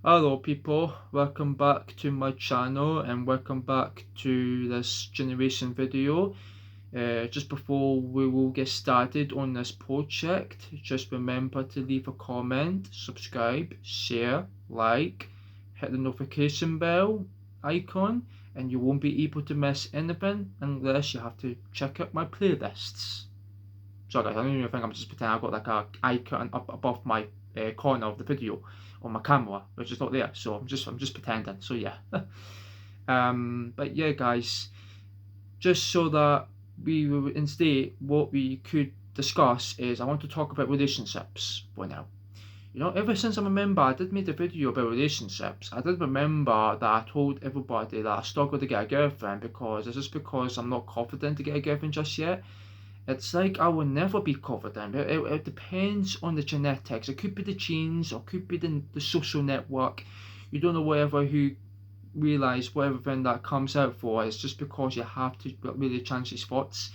Hello people, welcome back to my channel and welcome back to this generation video. Just before we will get started on this project, just remember to leave a comment, subscribe, share, like, hit the notification bell icon, and you won't be able to miss anything unless you have to check out my playlists. Sorry, I don't even think I'm just pretending I've got like a icon up above my corner of the video on my camera, which is not there. So I'm just pretending. So yeah. But yeah, guys, just so that we will instead what we could discuss is I want to talk about relationships for now. Ever since I remember I did make a video about relationships, I did remember that I told everybody that I struggled to get a girlfriend because it's just because I'm not confident to get a girlfriend just yet. It's like I will never be confident. It depends on the genetics. It could be the genes or could be the social network. You don't know whatever who realise whatever thing that comes out for. It's just because you have to really change your spots,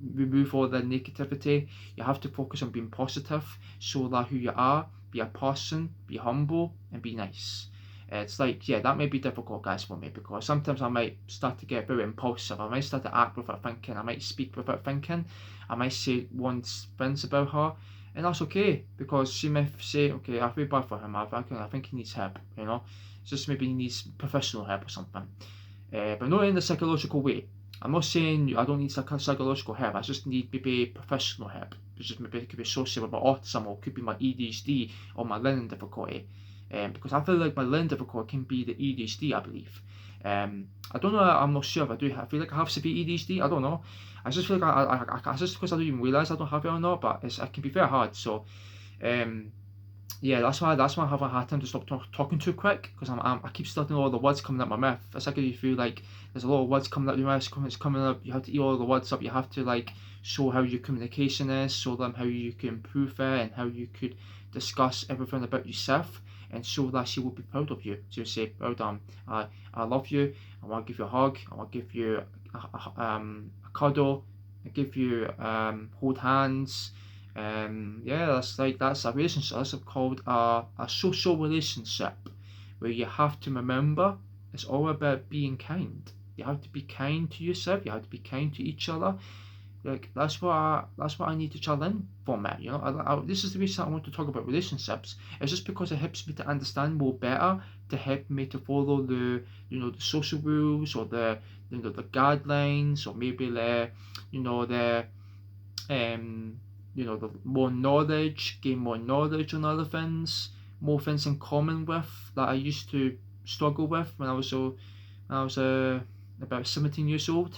remove all the negativity. You have to focus on being positive, show that who you are, be a person, be humble, and be nice. It's like, yeah, that may be difficult, guys, for me because sometimes I might start to get very impulsive. I might start to act without thinking. I might speak without thinking. I might say things about her, and that's okay because she may say, okay, I feel bad for him. I think he needs help. Just maybe he needs professional help or something. But not in the psychological way. I'm not saying I don't need psychological help. I just need maybe professional help. It's just maybe it could be associated with my autism or it could be my ADHD or my learning difficulty. Because I feel like my learning difficulty can be the ADHD, I believe. I don't know. I'm not sure if I do. I feel like I have severe ADHD. I don't know. I just feel like I just because I don't even realize I don't have it or not. But it can be very hard. So um, yeah, that's why I have a hard time to stop talking too quick because I keep starting all the words coming out my mouth. It's like if you feel like there's a lot of words coming out your mouth, it's coming up. You have to eat all the words up. You have to like show how your communication is, show them how you can improve it, and how you could discuss everything about yourself, and show that she will be proud of you. So you say, "Well done. I love you. I want to give you a hug. I want to give you a cuddle. I give you hold hands." Yeah, that's a relationship. That's called a social relationship, where you have to remember it's all about being kind. You have to be kind to yourself. You have to be kind to each other. Like that's what I need to challenge for me. This is the reason I want to talk about relationships. It's just because it helps me to understand more better, to help me to follow the social rules or the guidelines or maybe the um, the more knowledge, gain more knowledge on other things, more things in common with that I used to struggle with when I was about 17 years old.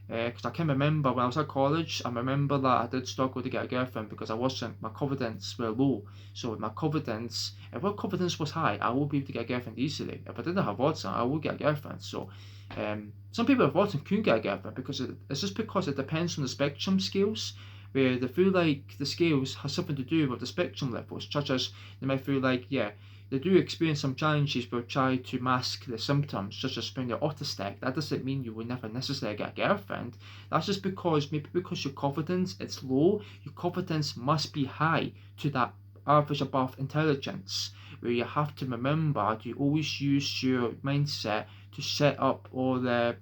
Because I can remember when I was at college, I remember that I did struggle to get a girlfriend because my confidence were low. So with my confidence, if my confidence was high, I would be able to get a girlfriend easily. If I didn't have autism, I would get a girlfriend. So some people with autism couldn't get a girlfriend because it's just because it depends on the spectrum scales, where they feel like the scales has something to do with the spectrum levels, such as they might feel like, yeah, they do experience some challenges but try to mask the symptoms, such as when you're autistic. That doesn't mean you will never necessarily get a girlfriend. That's just because your confidence is low, your confidence must be high to that average above intelligence, where you have to remember to always use your mindset to set up all the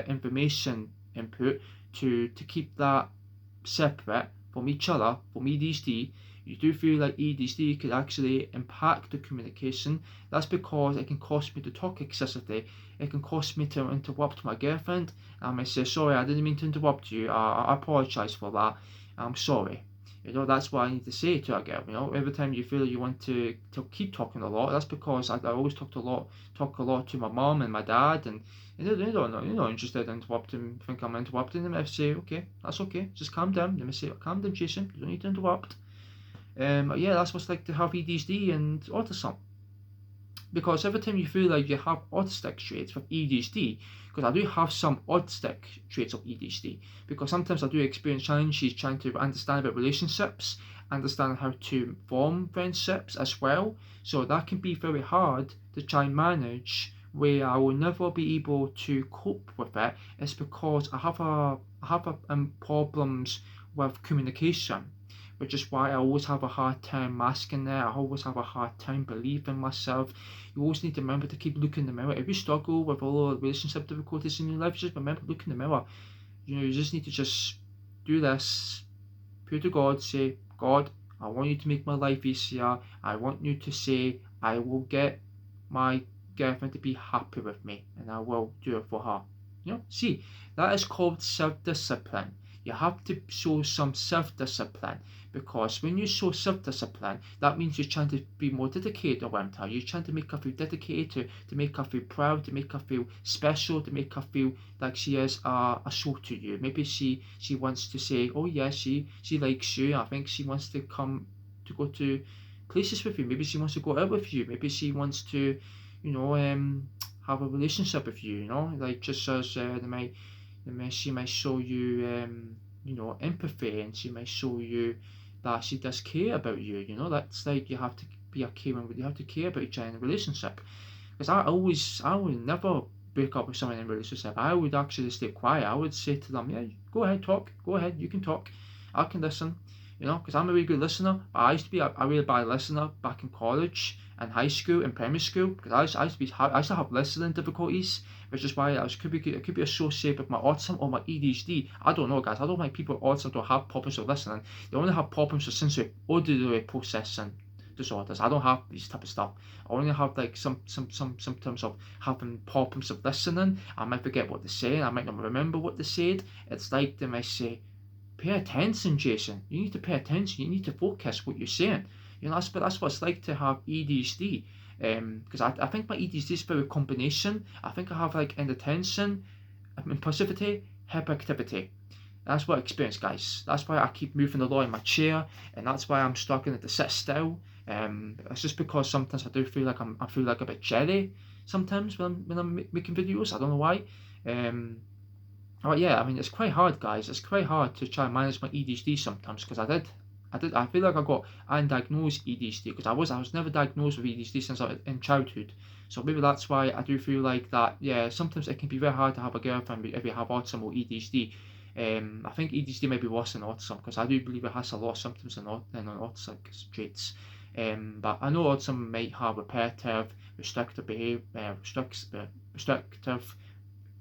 information input to keep that separate from each other, from ADHD. You do feel like ADHD could actually impact the communication. That's because it can cause me to talk excessively. It can cause me to interrupt my girlfriend. I might say, sorry, I didn't mean to interrupt you. I apologise for that. I'm sorry. That's what I need to say to a girl. Every time you feel you want to keep talking a lot, that's because I always talk a lot to my mom and my dad, and they're not interested in interrupting, think I'm interrupting them. I say, okay, that's okay, just calm down. Let me say, calm down, Jason, you don't need to interrupt. Yeah, that's what's like to have ADHD and autism. Because every time you feel like you have autistic traits with ADHD, because I do have some autistic traits of ADHD, because sometimes I do experience challenges trying to understand about relationships, understand how to form friendships as well. So that can be very hard to try and manage. Where I will never be able to cope with it is because I have problems with communication, which is why I always have a hard time masking that. I always have a hard time believing myself. You always need to remember to keep looking in the mirror. If you struggle with all the relationship difficulties in your life, just remember, look in the mirror. You just need to just do this. Pray to God, say, God, I want you to make my life easier. I want you to say, I will get my girlfriend to be happy with me, and I will do it for her. See, that is called self-discipline. You have to show some self-discipline, because when you show self-discipline, that means you're trying to be more dedicated around her. You're trying to make her feel dedicated, to make her feel proud, to make her feel special, to make her feel like she is a soul to you. Maybe she wants to say, oh yeah, she likes you. I think she wants to come to go to places with you. Maybe she wants to go out with you. Maybe she wants to, have a relationship with you. Like just as she might show you, empathy, and she might show you that she does care about you. That's like, you have to be a caring. You have to care about each other in a relationship. Because I would never break up with someone in a relationship. I would actually stay quiet. I would say to them, yeah, go ahead, talk. Go ahead, you can talk. I can listen. Because I'm a really good listener. I used to be a really bad listener back in college and high school and primary school, because I used to have listening difficulties, which is why it could be associated with my autism or my ADHD. I don't know, guys. I don't think people with autism don't have problems with listening. They only have problems with sensory auditory processing disorders. I don't have these type of stuff. I only have like some symptoms of having problems of listening. I might forget what they say. I might not remember what they said. It's like they might say, pay attention, Jason. You need to pay attention. You need to focus what you're saying. That's what it's like to have ADHD. Because I think my ADHD is a combination. I think I have like inattention, impulsivity, hyperactivity. That's what I experience, guys. That's why I keep moving a lot in my chair, and that's why I'm struggling to sit still. It's just because sometimes I do feel like I feel like a bit jelly sometimes when I'm making videos. I don't know why. But yeah, I mean, it's quite hard, guys. It's quite hard to try and manage my ADHD sometimes, because I feel like I got undiagnosed ADHD, because I was never diagnosed with ADHD since I was in childhood. So maybe that's why I do feel like that. Yeah, sometimes it can be very hard to have a girlfriend if you have autism or ADHD. I think ADHD might be worse than autism, because I do believe it has a lot of symptoms in autistic traits. But I know autism might have repetitive, restrictive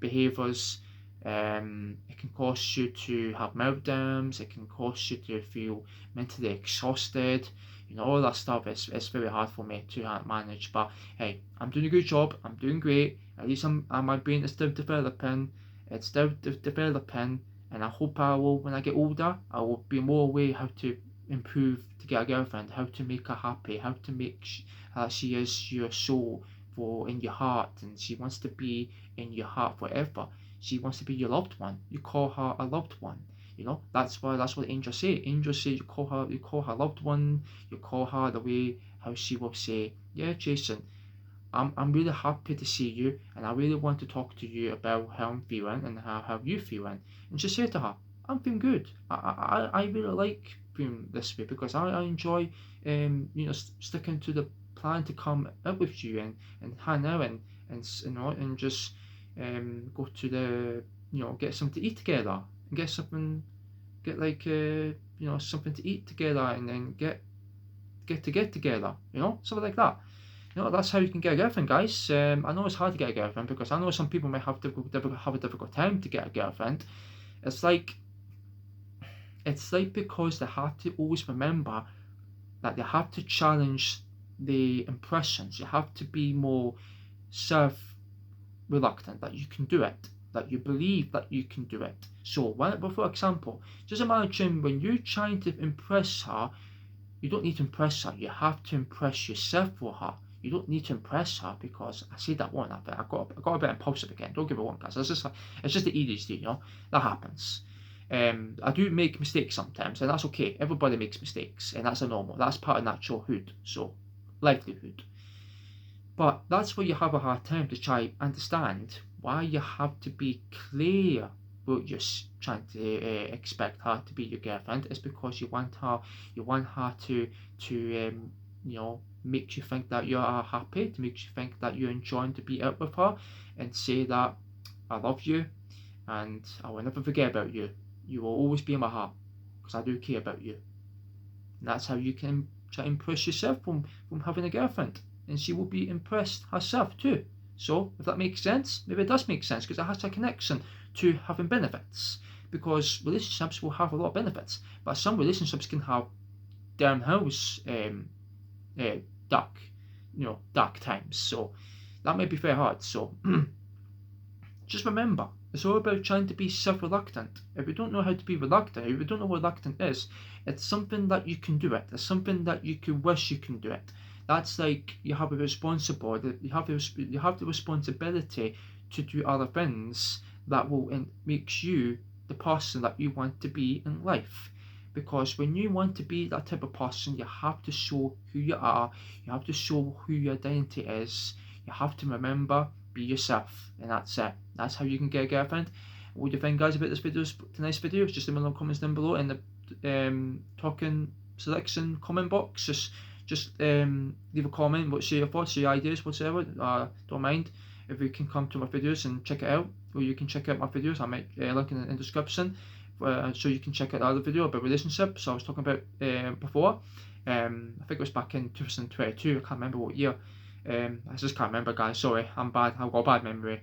behaviors. It can cause you to have meltdowns. It can cause you to feel mentally exhausted. All that stuff is very hard for me to manage. But hey, I'm doing a good job. I'm doing great. At least my brain is still developing. It's still developing, and I hope when I get older, I will be more aware how to improve to get a girlfriend, how to make her happy, how to make she is your soul in your heart, and she wants to be in your heart forever. She wants to be your loved one. You call her a loved one. That's what angels say. Angels say you call her loved one. You call her the way how she will say, yeah, Jason, I'm really happy to see you, and I really want to talk to you about how I'm feeling and how you feeling. And just say to her, I'm feeling good. I really like feeling this way, because I enjoy sticking to the plan to come out with you and hang out and just go to the get something to eat together, and get something to eat together, and then get together, something like that. That's how you can get a girlfriend, guys. I know it's hard to get a girlfriend, because I know some people might have a difficult time to get a girlfriend. It's like because they have to always remember that they have to challenge the impressions. You have to be more reluctant that you can do it, that you believe that you can do it. So, for example, just imagine when you're trying to impress her, you don't need to impress her. You have to impress yourself for her. You don't need to impress her, because I said that one. I got a bit impulsive again. Don't give it one, guys. It's just the ADHD, that happens. I do make mistakes sometimes, and that's okay. Everybody makes mistakes, and that's normal. That's part of naturalhood, so livelihood. But that's where you have a hard time to try understand why you have to be clear what you're trying to expect her to be your girlfriend. Is because you want her to make you think that you are happy, to make you think that you're enjoying to be out with her, and say that I love you and I will never forget about you. You will always be in my heart, because I do care about you. And that's how you can try to impress yourself from having a girlfriend. And she will be impressed herself too. So if that makes sense, maybe it does make sense because it has a connection to having benefits. Because relationships will have a lot of benefits, but some relationships can have damn house dark, dark times. So that might be very hard. So just remember, it's all about trying to be self-reluctant. If you don't know how to be reluctant, if you don't know what reluctant is, it's something that you can do it. It's something that you could wish you can do it. That's like you have a responsibility. You have the responsibility to do other things that will makes you the person that you want to be in life. Because when you want to be that type of person, you have to show who you are. You have to show who your identity is. You have to remember, be yourself, and that's it. That's how you can get a girlfriend. What do you think, guys, about tonight's video? Just leave me in the comments down below in the talking selection comment box. Just leave a comment. What's your thoughts, your ideas, whatever. Don't mind if you can come to my videos and check it out, or you can check out my videos. I might link in the description, so you can check out the other video about relationships. I was talking about before. I think it was back in 2022. I can't remember what year. I just can't remember, guys. Sorry, I'm bad. I've got a bad memory.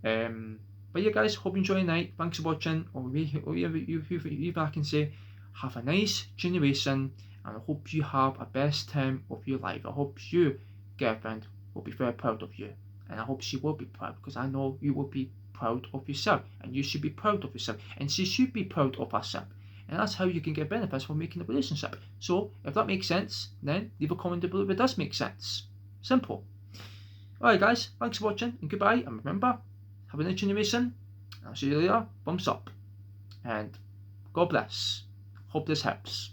But yeah, guys, hope you enjoy your night. Thanks for watching. Or even I can say, have a nice generation, and I hope you have a best time of your life. I hope your girlfriend will be very proud of you, and I hope she will be proud, because I know you will be proud of yourself, and you should be proud of yourself, and she should be proud of herself. And that's how you can get benefits from making a relationship. So if that makes sense, then leave a comment below if it does make sense. Simple. Alright, guys, thanks for watching, and goodbye, and remember, have a nice generation. I'll see you later. Thumbs up, and God bless. Hope this helps.